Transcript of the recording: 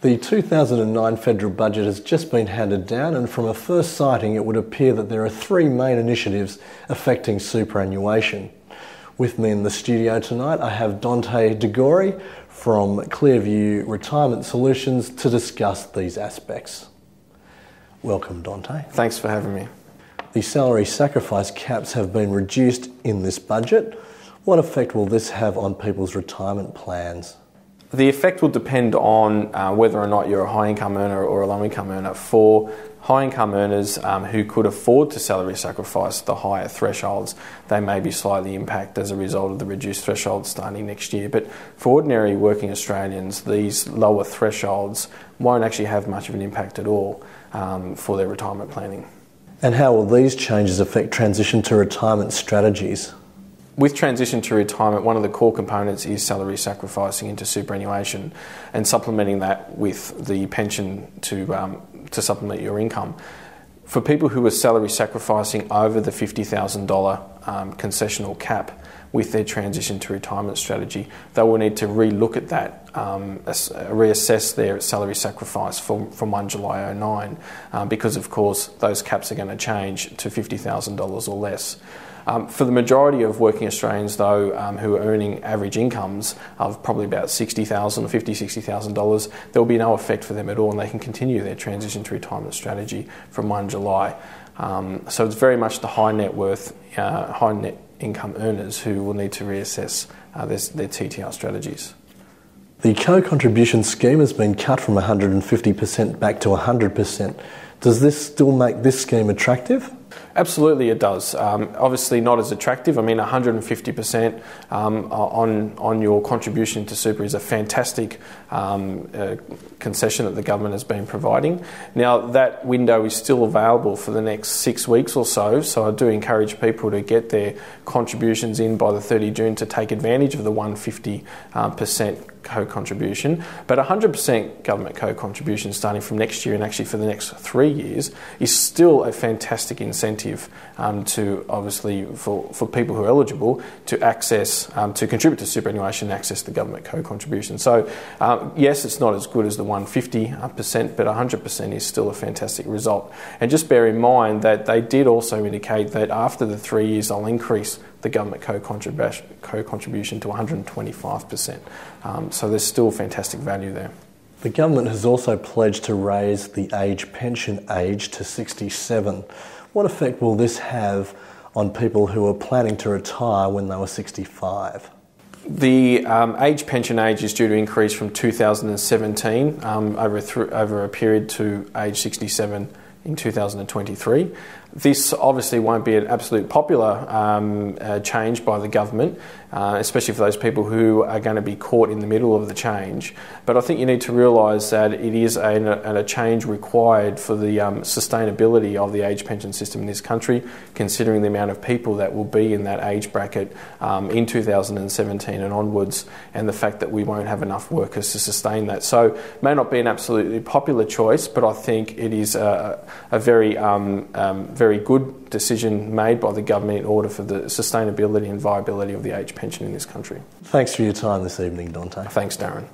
The 2009 federal budget has just been handed down, and from a first sighting it would appear that there are three main initiatives affecting superannuation. With me in the studio tonight I have Dante DeGori from Clearview Retirement Solutions to discuss these aspects. Welcome, Dante. Thanks for having me. The salary sacrifice caps have been reduced in this budget. What effect will this have on people's retirement plans? The effect will depend on whether or not you're a high income earner or a low income earner. For high income earners who could afford to salary sacrifice the higher thresholds, they may be slightly impacted as a result of the reduced thresholds starting next year. But for ordinary working Australians, these lower thresholds won't actually have much of an impact at all for their retirement planning. And how will these changes affect transition to retirement strategies? With transition to retirement, one of the core components is salary sacrificing into superannuation and supplementing that with the pension to supplement your income. For people who are salary sacrificing over the $50,000 concessional cap with their transition to retirement strategy, they will need to re-look at that, reassess their salary sacrifice from 1 July 2009 because of course those caps are going to change to $50,000 or less. For the majority of working Australians though who are earning average incomes of probably about $60,000 or $60,000, there will be no effect for them at all and they can continue their transition to retirement strategy from 1 July. So it's very much the high net worth, high net income earners who will need to reassess their TTR strategies. The co-contribution scheme has been cut from 150% back to 100%. Does this still make this scheme attractive? Absolutely it does. Obviously not as attractive. I mean 150% on your contribution to super is a fantastic concession that the government has been providing. Now that window is still available for the next 6 weeks or so I do encourage people to get their contributions in by the 30 June to take advantage of the 150% co-contribution, but 100% government co-contribution starting from next year and actually for the next 3 years is still a fantastic incentive to obviously for people who are eligible to access, to contribute to superannuation and access the government co-contribution. So yes, it's not as good as the 150%, but 100% is still a fantastic result. And just bear in mind that they did also indicate that after the 3 years they'll increase the government co-contribution to 125%. So there's still fantastic value there. The government has also pledged to raise the pension age to 67. What effect will this have on people who are planning to retire when they were 65? The pension age is due to increase from 2017 over a period to age 67 in 2023. This obviously won't be an absolute popular change by the government, especially for those people who are going to be caught in the middle of the change. But I think you need to realise that it is a change required for the sustainability of the age pension system in this country, considering the amount of people that will be in that age bracket in 2017 and onwards, and the fact that we won't have enough workers to sustain that. So it may not be an absolutely popular choice, but I think it is a very good decision made by the government in order for the sustainability and viability of the age pension in this country. Thanks for your time this evening, Dante. Thanks, Darren.